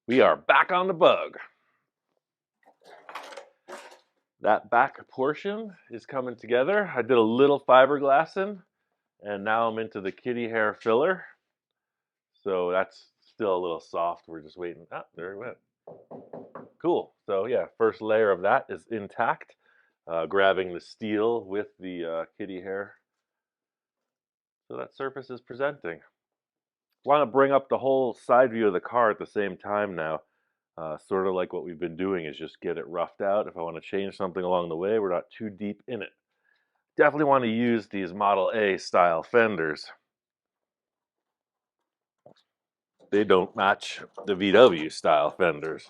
We are back on the bug. That back portion is coming together. I did a little fiberglassing, and now I'm into the kitty hair filler. So that's still a little soft. We're just waiting. Ah, there it went. Cool. So yeah, first layer of that is intact. Grabbing the steel with the kitty hair. So that surface is presenting. Want to bring up the whole side view of the car at the same time now. Sort of like what we've been doing is just get it roughed out. If I want to change something along the way, we're not too deep in it. Definitely want to use these Model A style fenders. They don't match the VW style fenders.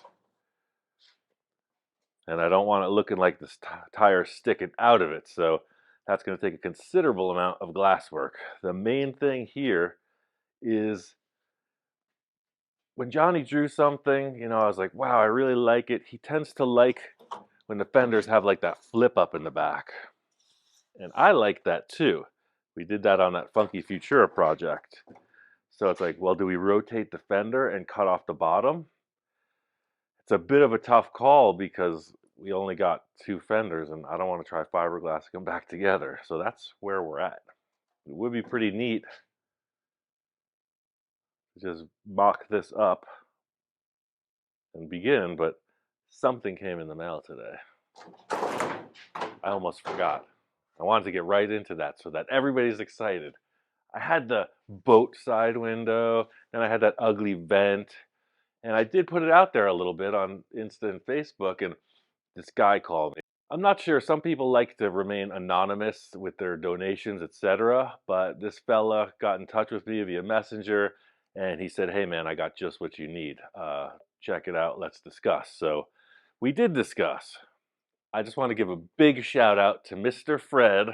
And I don't want it looking like this tire sticking out of it. So that's going to take a considerable amount of glass work. The main thing here is when Johnny drew something, I was like, wow, I really like it. He tends to like when the fenders have like that flip up in the back. And I like that too. We did that on that Funky Futura project. So it's like, well, do we rotate the fender and cut off the bottom? It's a bit of a tough call because we only got two fenders and I don't want to try fiberglassing them back together. So that's where we're at. It would be pretty neat to just mock this up and begin, but something came in the mail today. I almost forgot. I wanted to get right into that so that everybody's excited. I had the boat side window, and I had that ugly vent, and I did put it out there a little bit on Insta and Facebook, and this guy called me. I'm not sure, some people like to remain anonymous with their donations, etc., but this fella got in touch with me via Messenger, and he said, hey man, I got just what you need. Check it out, let's discuss. So we did discuss. I just want to give a big shout out to Mr. Fred.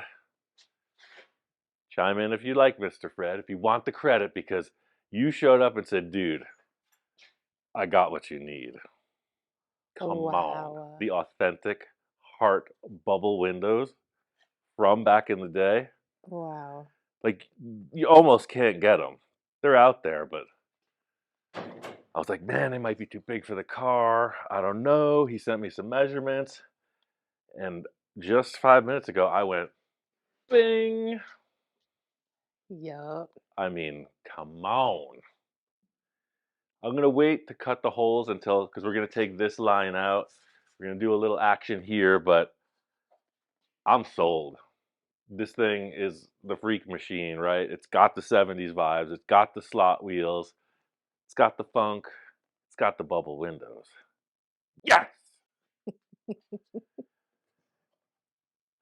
Chime in if you like, Mr. Fred, if you want the credit, because you showed up and said, dude, I got what you need. Come on. The authentic heart bubble windows from back in the day. Wow. Like, you almost can't get them. They're out there, but I was like, man, they might be too big for the car. I don't know. He sent me some measurements. And just 5 minutes ago, I went, bing. Yup. I mean, come on. I'm going to wait to cut the holes until, because we're going to take this line out. We're going to do a little action here, but I'm sold. This thing is the freak machine, right? It's got the 70s vibes. It's got the slot wheels. It's got the funk. It's got the bubble windows. Yes!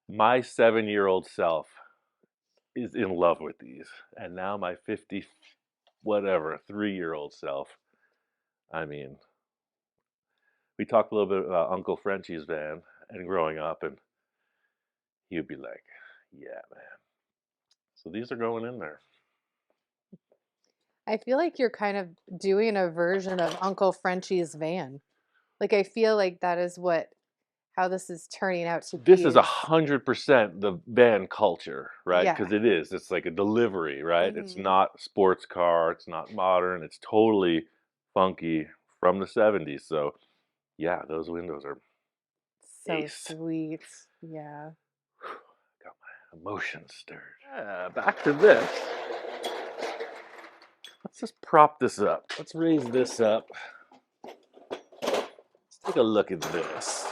My 7-year-old self is in love with these. And now my 50, whatever, 3-year-old self. I mean, we talked a little bit about Uncle Frenchie's van and growing up, and he would be like, yeah, man. So these are going in there. I feel like you're kind of doing a version of Uncle Frenchie's van. Like I feel like that is how this is turning out to be. This is 100% the van culture, right? Yeah. Because it is. It's like a delivery, right? It's Mhm. not sports car. It's not modern. It's totally funky from the 70s. So yeah, those windows are So ace. sweet. Yeah. Got my emotions stirred. Back to this. Let's just prop this up. Let's raise this up. Let's take a look at this.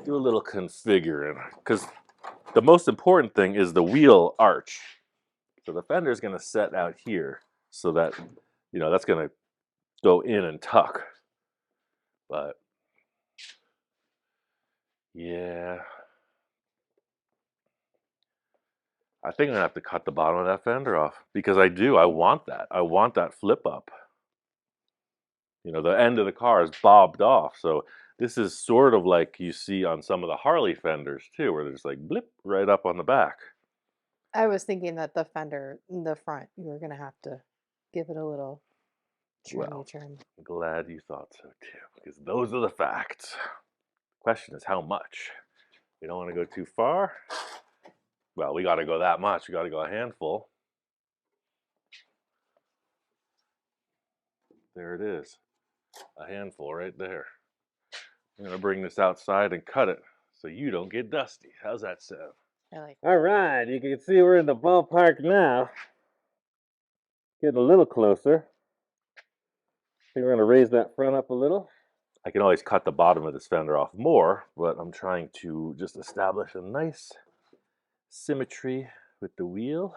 Do a little configuring, because the most important thing is the wheel arch. So the fender is going to set out here so that, that's going to go in and tuck. But yeah, I think I'm going to have to cut the bottom of that fender off because I want that. I want that flip up. The end of the car is bobbed off. So this is sort of like you see on some of the Harley fenders too, where there's like blip right up on the back. I was thinking that the fender in the front, you were going to have to give it a little trim. I'm glad you thought so too, because those are the facts. Question is how much? We don't want to go too far. Well, we got to go that much. We got to go a handful. There it is. A handful right there. I'm gonna bring this outside and cut it so you don't get dusty. How's that sound? I like All right, you can see we're in the ballpark now. Getting a little closer. I think we're going to raise that front up a little. I can always cut the bottom of this fender off more, but I'm trying to just establish a nice symmetry with the wheel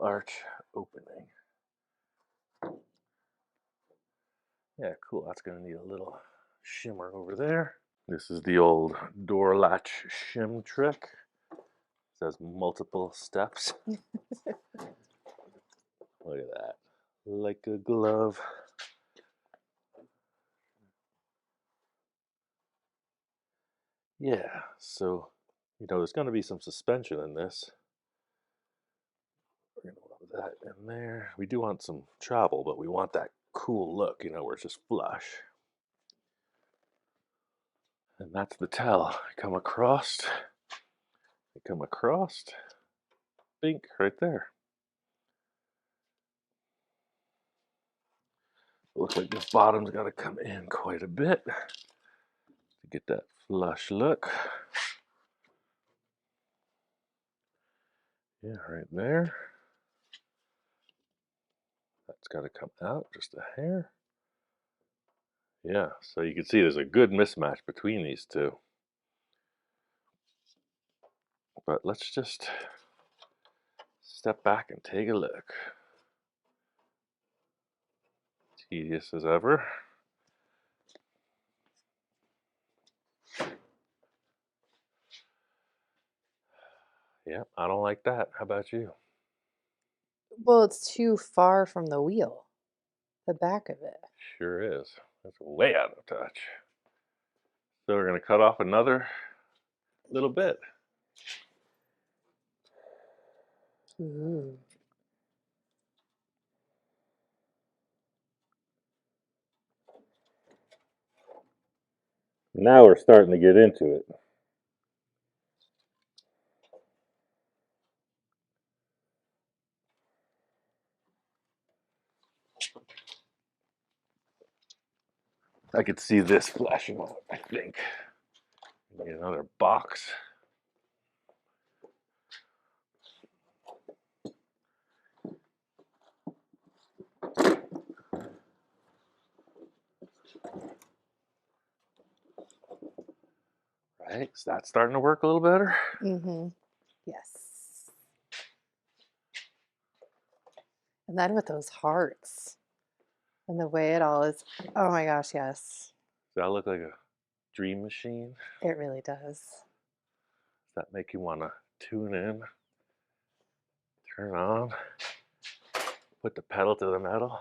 arch opening. Yeah, cool. That's going to need a little shimmer over there. This is the old door latch shim trick. It says multiple steps. Look at that. Like a glove. Yeah, so, there's going to be some suspension in this. We're going to put that in there. We do want some travel, but we want that cool look, where it's just flush. And that's the tell. I come across, bink, right there. Looks like this bottom's got to come in quite a bit to get that flush look. Yeah, right there. That's got to come out just a hair. Yeah, so you can see there's a good mismatch between these two. But let's just step back and take a look. Tedious as ever. Yeah, I don't like that. How about you? Well, it's too far from the wheel, the back of it. Sure is. That's way out of touch. So we're going to cut off another little bit. Ooh. Now we're starting to get into it. I could see this flashing out, I think. Need another box. Right, is that starting to work a little better? Mm-hmm. Yes. And then with those hearts and the way it all is. Oh my gosh, yes. Does that look like a dream machine? It really does. Does that make you want to tune in, turn on, put the pedal to the metal?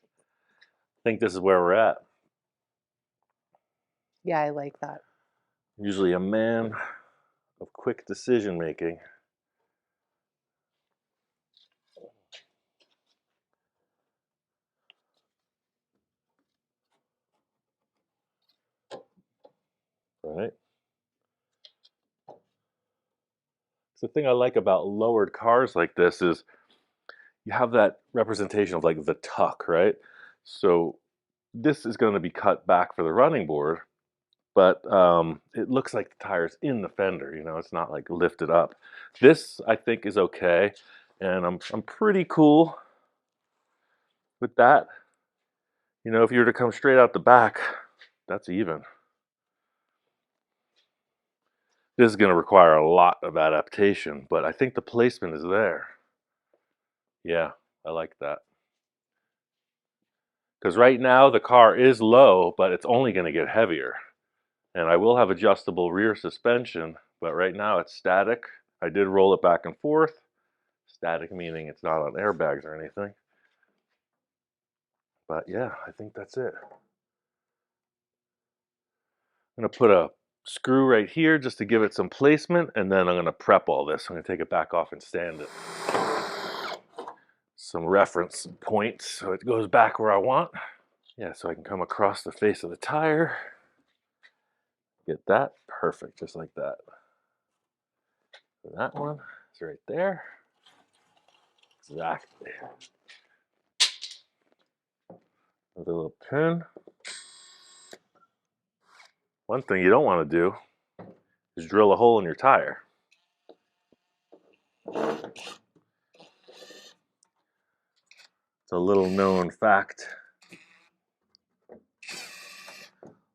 I think this is where we're at. Yeah, I like that. Usually a man of quick decision making. Right? So the thing I like about lowered cars like this is you have that representation of like the tuck, right? So this is going to be cut back for the running board, but it looks like the tire's in the fender, it's not like lifted up. This I think is okay, and I'm pretty cool with that. If you were to come straight out the back, that's even. This is going to require a lot of adaptation, but I think the placement is there. Yeah, I like that. Because right now the car is low, but it's only going to get heavier. And I will have adjustable rear suspension, but right now it's static. I did roll it back and forth. Static meaning it's not on airbags or anything. But yeah, I think that's it. I'm going to put a screw right here just to give it some placement, and then I'm going to prep all this. I'm going to take it back off and stand it. Some reference points so it goes back where I want. Yeah, so I can come across the face of the tire. Get that perfect, just like that. And that one is right there. Exactly. with a little pin. One thing you don't want to do is drill a hole in your tire. It's a little known fact.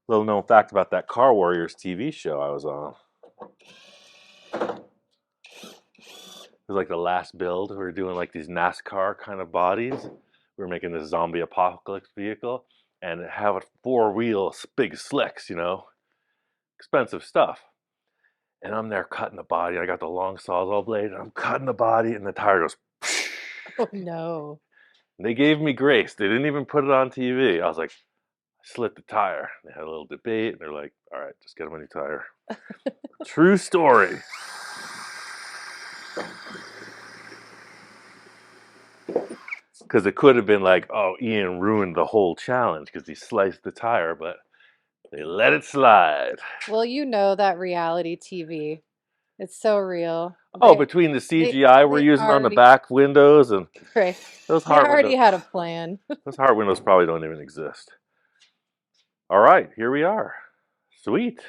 Little known fact about that Car Warriors TV show I was on. It was like the last build. We were doing like these NASCAR kind of bodies. We were making this zombie apocalypse vehicle and it had 4-wheel big slicks, you know, expensive stuff. And I'm there cutting the body. I got the long sawzall blade and I'm cutting the body and the tire goes. Oh no. And they gave me grace. They didn't even put it on TV. I was like, I slit the tire. They had a little debate and they're like, all right, just get him a new tire. True story. Because it could have been like, oh, Ian ruined the whole challenge because he sliced the tire, but they let it slide. Well, you know that reality TV. It's so real. Oh, between the CGI we're using on the already, back windows and right. those They heart already windows. had a plan. Those heart windows probably don't even exist. All right, here we are. Sweet.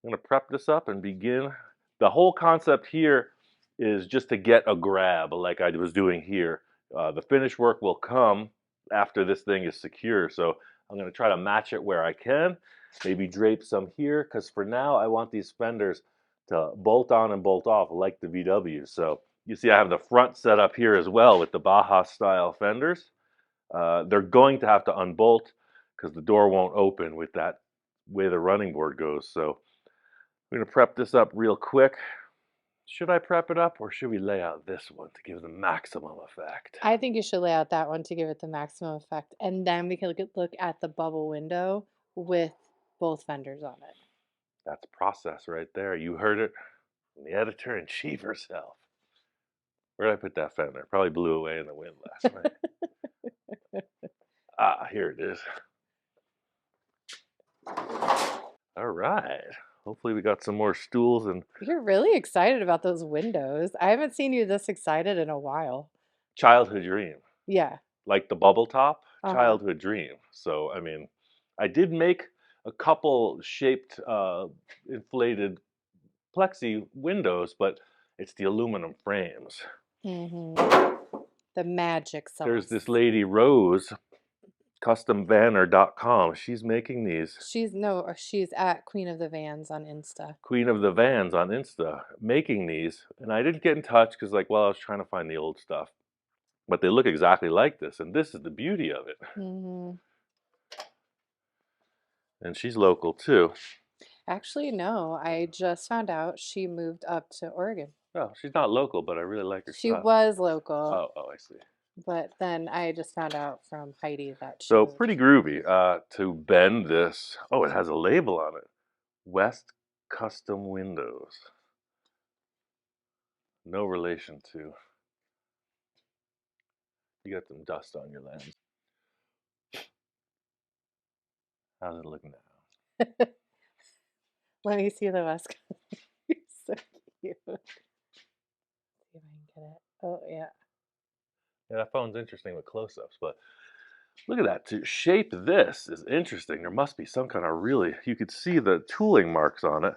I'm going to prep this up and begin. The whole concept here is just to get a grab like I was doing here. The finish work will come after this thing is secure. So I'm going to try to match it where I can. Maybe drape some here because for now I want these fenders to bolt on and bolt off like the VW. So you see I have the front set up here as well with the Baja style fenders. They're going to have to unbolt because the door won't open with that way the running board goes. So I'm going to prep this up real quick. Should I prep it up or should we lay out this one to give the maximum effect? I think you should lay out that one to give it the maximum effect. And then we can look at the bubble window with both fenders on it. That's process right there. You heard it from the editor-in-chief herself. Where did I put that fender? Probably blew away in the wind last night. Ah, here it is. All right. Hopefully we got some more stools and You're really excited about those windows. I haven't seen you this excited in a while. childhood dream. Yeah. Like the bubble top, Uh-huh. childhood dream. So, I mean, I did make a couple shaped inflated plexi windows, but it's the aluminum frames. The magic sauce. There's this lady, Rose, customvanner.com. She's making these. She's at Queen of the Vans on Insta. Queen of the Vans on Insta, making these. And I didn't get in touch because, like, well, I was trying to find the old stuff. But they look exactly like this, and this is the beauty of it. And she's local, too. Actually, no. I just found out she moved up to Oregon. Oh, she's not local, but I really like her She stuff. was local. Oh, I see. But then I just found out from Heidi that she So moved. pretty groovy. To bend this, oh, it has a label on it. West Custom Windows. No relation to. You got some dust on your lens. How's it look now? Let me see the West Coast. You're so cute. See if I can get it. Oh, yeah. Yeah, that phone's interesting with close-ups, but look at that. To shape this is interesting. There must be some kind of really, you could see the tooling marks on it,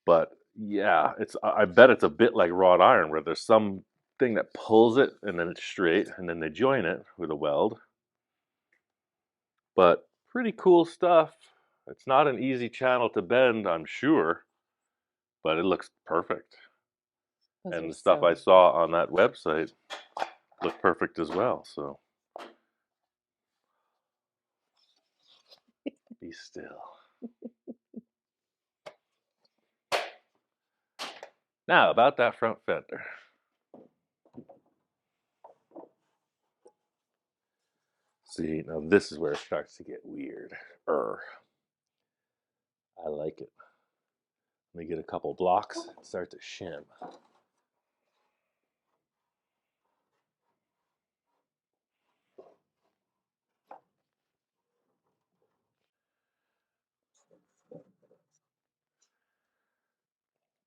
but yeah, I bet it's a bit like wrought iron where there's some thing that pulls it and then it's straight and then they join it with a weld. But pretty cool stuff. It's not an easy channel to bend, I'm sure, but it looks perfect. And the stuff I saw on that website looked perfect as well, so. Be still. Now, about that front fender. See, now this is where it starts to get weird. I like it. Let me get a couple blocks and start to shim.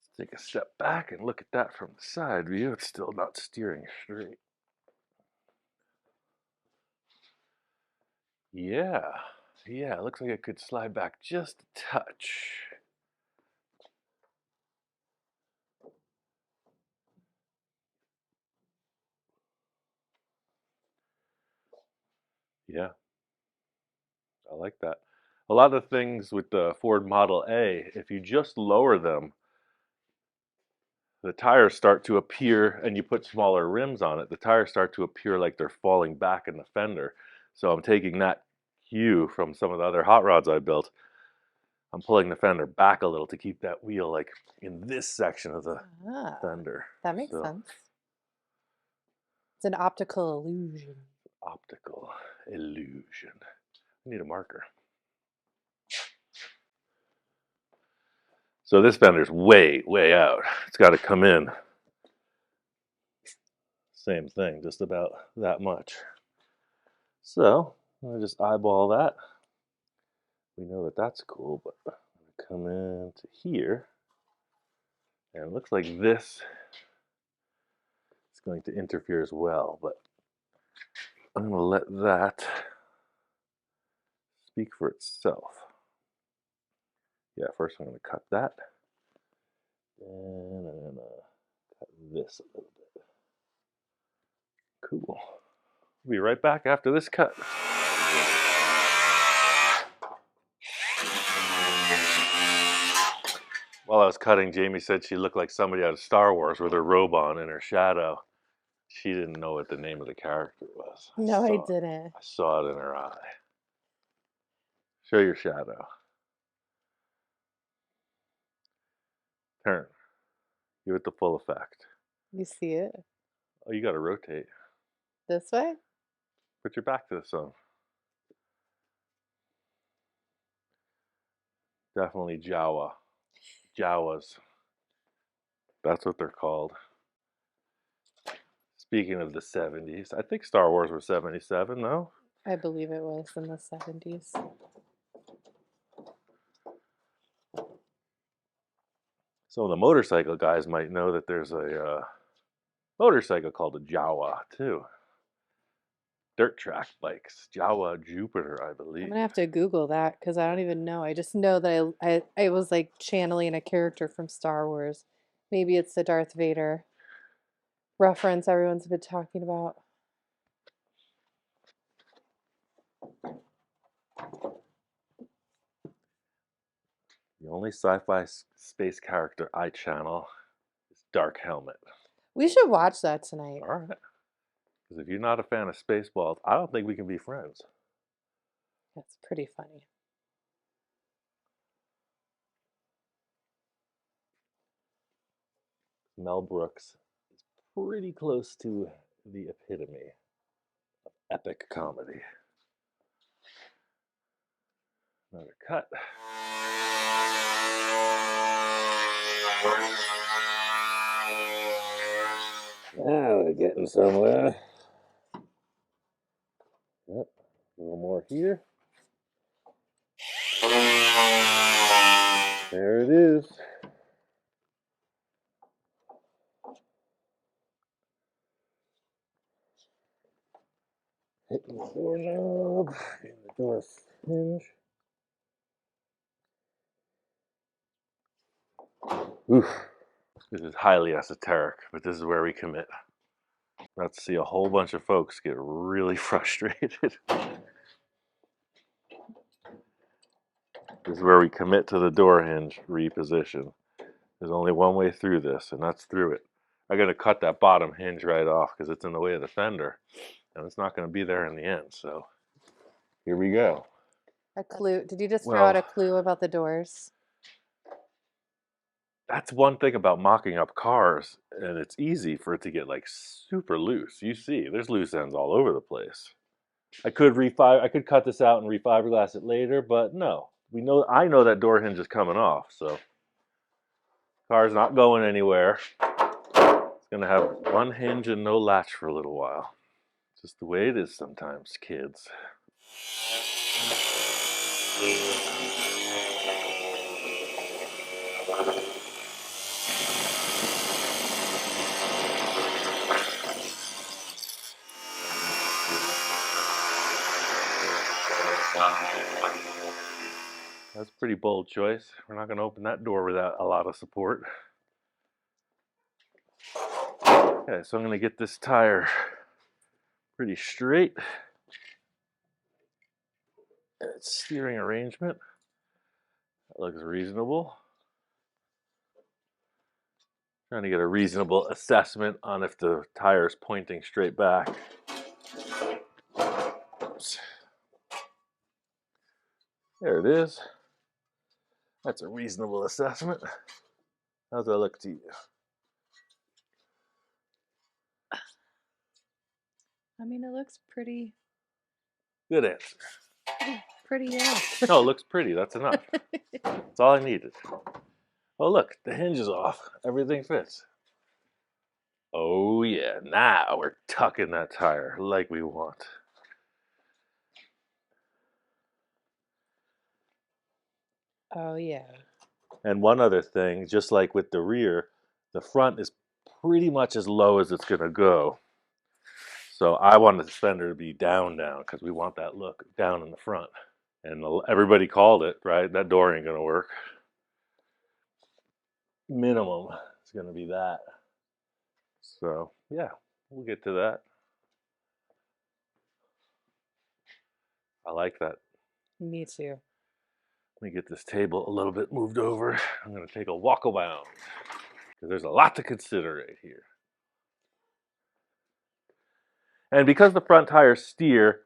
Let's take a step back and look at that from the side view. It's still not steering straight. Yeah, yeah, it looks like it could slide back just a touch. Yeah, I like that. A lot of things with the Ford Model A, if you just lower them, the tires start to appear, and you put smaller rims on it, the tires start to appear like they're falling back in the fender. So I'm taking that cue from some of the other hot rods I built. I'm pulling the fender back a little to keep that wheel like in this section of the Ah, fender. that makes So, sense. It's an optical illusion. optical illusion. I need a marker. So this fender's way, way out. It's got to come in. Same thing, just about that much. So I just eyeball that. We know that that's cool, but I'm gonna come into here, and it looks like this is going to interfere as well, but I'm gonna let that speak for itself. Yeah, first I'm gonna cut that, and I'm gonna cut this a little bit. Cool. We'll be right back after this cut. While I was cutting, Jamie said she looked like somebody out of Star Wars with her robe on and her shadow. She didn't know what the name of the character was. No, I didn't. I saw it in her eye. Show your shadow. Turn. Give it the full effect. You see it? Oh, you gotta rotate. This way? Put your back to the sun. Definitely Jawa. Jawas. That's what they're called. Speaking of the 70s, I think Star Wars was 77, no? I believe it was in the 70s. Some of the motorcycle guys might know that there's a motorcycle called a Jawa, too. Dirt track bikes. Jawa Jupiter, I I'm believe. gonna have to Google that because I don't even know. I just know that I was like channeling a character from Star Wars. Maybe it's the Darth Vader reference everyone's been talking about. The only sci-fi space character I channel is Dark Helmet. We should watch that tonight. All right. Because if you're not a fan of Spaceballs, I don't think we can be friends. That's pretty funny. Mel Brooks is pretty close to the epitome of epic comedy. Another cut. Now we're getting somewhere. Yep, a little more here. There it is. Hitting the doorknob, getting the door hinge. Oof. This is highly esoteric, but this is where we commit. Let's see a whole bunch of folks get really frustrated. This is where we commit to the door hinge reposition. There's only one way through this, and that's through it. I got to cut that bottom hinge right off because it's in the way of the fender, and it's not going to be there in the end. So here we go. A clue. Did you just throw out a clue about the doors? That's one thing about mocking up cars, and it's easy for it to get like super loose. You see, there's loose ends all over the place. I could cut this out and refiberglass it later, but no. I know that door hinge is coming off, so car's not going anywhere. It's gonna have one hinge and no latch for a little while. Just the way it is sometimes, kids. That's a pretty bold choice. We're not going to open that door without a lot of support. Okay, so I'm going to get this tire pretty straight. Its steering arrangement, that looks reasonable. Trying to get a reasonable assessment on if the tire is pointing straight back. Oops. There it is. That's a reasonable assessment. How's that look to you? I mean, it looks pretty, Good answer. pretty, yeah. No, it looks pretty. That's enough. That's all I needed. Oh, look, the hinge is off. Everything fits. Oh, yeah. Now we're tucking that tire like we want. Oh, yeah. And one other thing, just like with the rear, the front is pretty much as low as it's going to go. So I wanted the fender to be down because we want that look down in the front. And everybody called it, right? That door ain't going to work. Minimum is going to be that. So, yeah, we'll get to that. I like that. Me too. Let me get this table a little bit moved over. I'm going to take a walk around because there's a lot to consider right here. And because the front tires steer,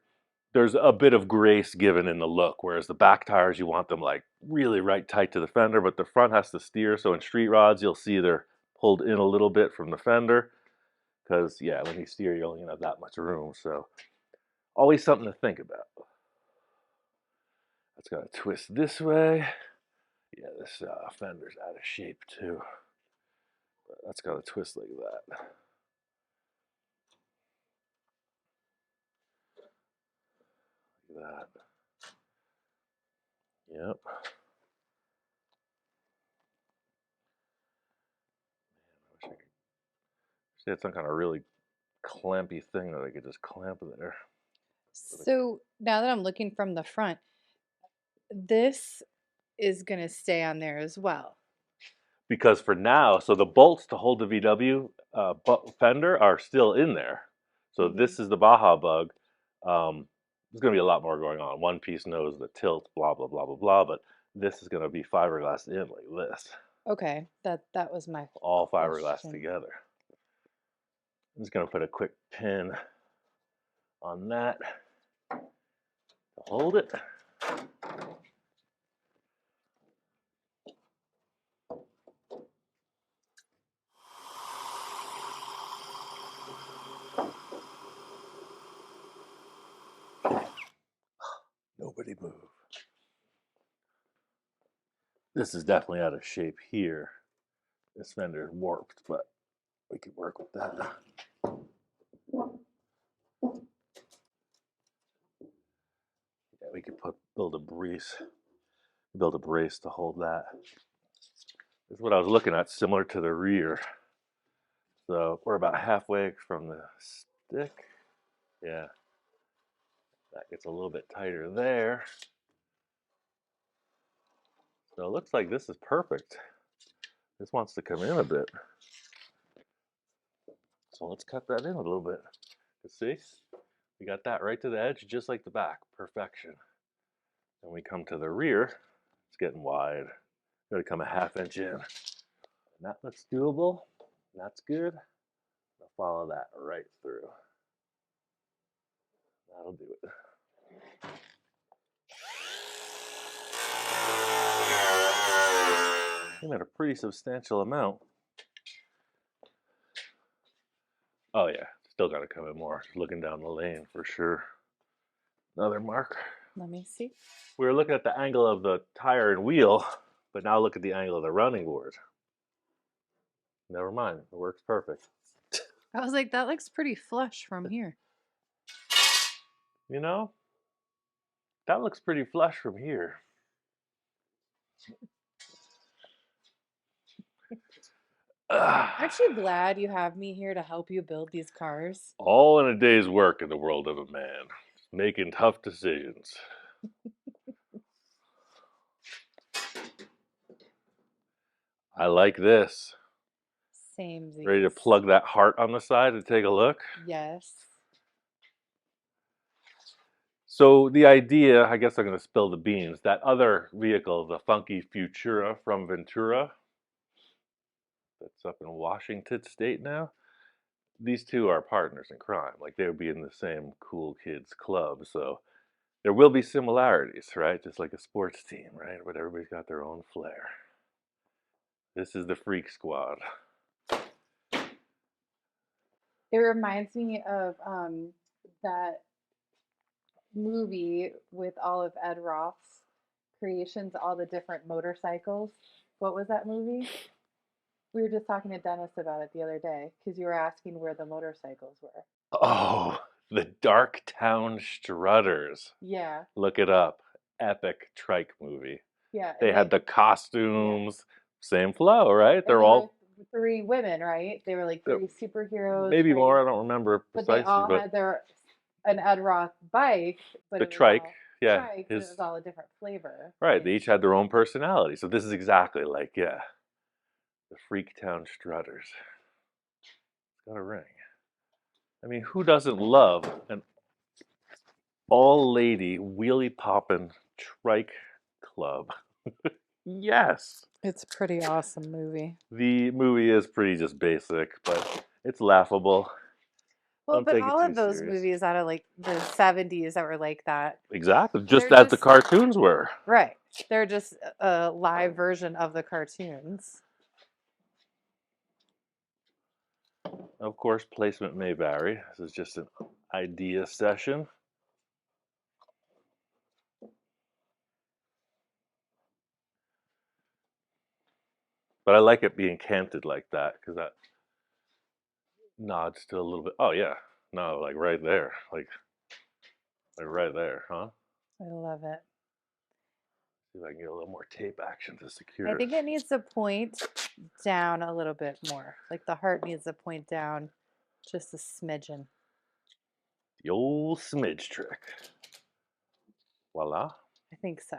there's a bit of grace given in the look, whereas the back tires, you want them like really right tight to the fender, but the front has to steer. So in street rods, you'll see they're pulled in a little bit from the fender because, yeah, when you steer, you only have that much room. So always something to think about. That's got to twist this way. Yeah, this fender's out of shape too. But that's got to twist like that. Like that. Yep. I wish I could had some kind of really clampy thing that I could just clamp there. So now that I'm looking from the front, this is going to stay on there as well. Because for now, so the bolts to hold the VW fender are still in there. So this is the Baja bug. There's going to be a lot more going on. One piece knows the tilt, blah, blah, blah, blah, blah. But this is going to be fiberglass in like this. Okay, that was my All fiberglass question. together. I'm just going to put a quick pin on that to hold it. Nobody move. This is definitely out of shape here. This fender is warped, but we could work with that. Yeah, we could build a brace to hold that. This is what I was looking at, similar to the rear. So we're about halfway from the stick. Yeah, that gets a little bit tighter there. So it looks like this is perfect. This wants to come in a bit. So let's cut that in a little bit. You see? We got that right to the edge, just like the back. Perfection. Then we come to the rear. It's getting wide. Got to come a ½ inch in. And that looks doable. That's good. I'll follow that right through. That'll do it. Came at a pretty substantial amount. Oh yeah, still got to come in more. Looking down the lane for sure. Another mark. Let me see. We were looking at the angle of the tire and wheel, but now look at the angle of the running board. Never mind, it works perfect. I was like, that looks pretty flush from here. You know, that looks pretty flush from here. I'm actually glad you have me here to help you build these cars. All in a day's work in the world of a man, making tough decisions. I like this. Same. Ready to plug that heart on the side and take a look? Yes. So the idea, I guess I'm going to spill the beans. That other vehicle, the funky Futura from Ventura, that's up in Washington State now. These two are partners in crime. Like they would be in the same cool kids club. So there will be similarities, right? Just like a sports team, right? But everybody's got their own flair. This is the Freak Squad. It reminds me of that movie with all of Ed Roth's creations, all the different motorcycles. What was that movie? We were just talking to Dennis about it the other day because you were asking where the motorcycles were. Oh, the Dark Town Strutters. Yeah, Look it up. Epic trike movie. yeah, They and had the yeah, costumes, same flow, right? and They're they were all three women, right? They were like three superheroes, maybe right? more. I don't remember But they precisely, all but had an Ed Roth bike, but the it was trike, all yeah, trikes, and it his was all a different flavor. right. Yeah. They each had their own personality. So this is exactly like the Freaktown Strutters. It's got a ring. I mean, who doesn't love an all-lady wheelie poppin' trike club? Yes. It's a pretty awesome movie. The movie is pretty just basic, but it's laughable. Well, Don't but take it all too of those serious. movies out of like the 70s that were like that, Exactly, just they're as the just cartoons were. right. They're just a live version of the cartoons. Of course, placement may vary. This is just an idea session. But I like it being canted like that because that nods to a little bit. Oh yeah, no, like right there, like right there, huh? I love it. See if I can get a little more tape action to I secure it. think it needs to point down a little bit more. Like the heart needs to point down just a smidgen. The old smidge trick. Voila. I think so.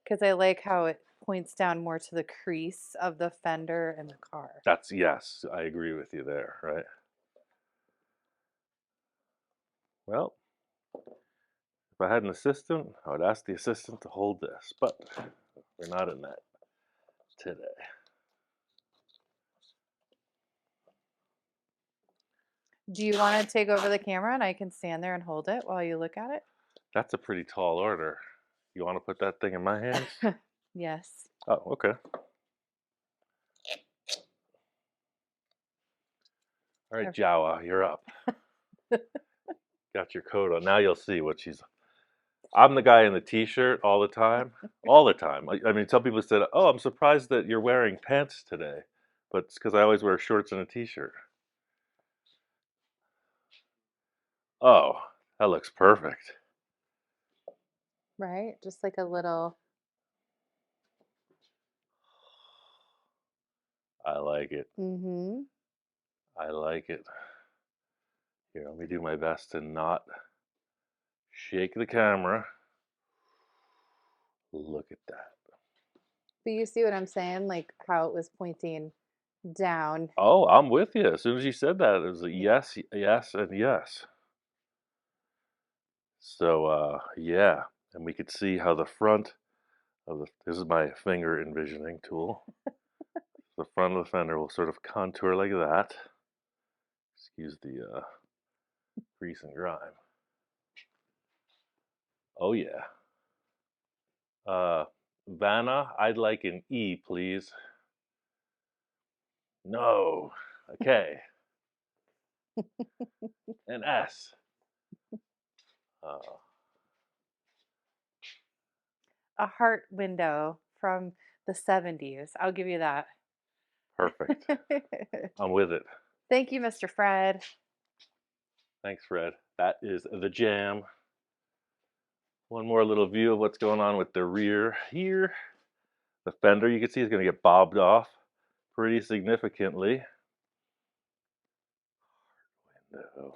Because I like how it points down more to the crease of the fender and the car. That's yes, I agree with you there, right? Well, if I had an assistant, I would ask the assistant to hold this, but we're not in that today. Do you want to take over the camera and I can stand there and hold it while you look at it? That's a pretty tall order. You want to put that thing in my hands? Yes. Oh, okay. All right, Jawa, you're up. Got your coat on. Now you'll see what she's. I'm the guy in the t-shirt all the time. All the time. I mean, some people said, "Oh, I'm surprised that you're wearing pants today," but it's because I always wear shorts and a t-shirt. Oh, that looks perfect. Right? Just like a little. I like it. Mm-hmm. I like it. Here, let me do my best to not shake the camera. Look at that. But you see what I'm saying? Like how it was pointing down. Oh, I'm with you. As soon as you said that, it was a Yeah. yes, yes, and yes. So, yeah, and we could see how the front of the, this is my finger envisioning tool. The front of the fender will sort of contour like that. Excuse the grease and grime. Oh yeah. Vanna, I'd like an E, please. No. A K. An S. Uh, A heart window from the 70s. I'll give you that. perfect. I'm with it. Thank you, Mr. Fred. Thanks, Fred. That is the jam. One more little view of what's going on with the rear here. The fender, you can see, is going to get bobbed off pretty significantly. No.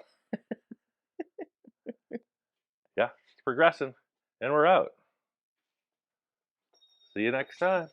Yeah, it's progressing, and we're out. See you next time.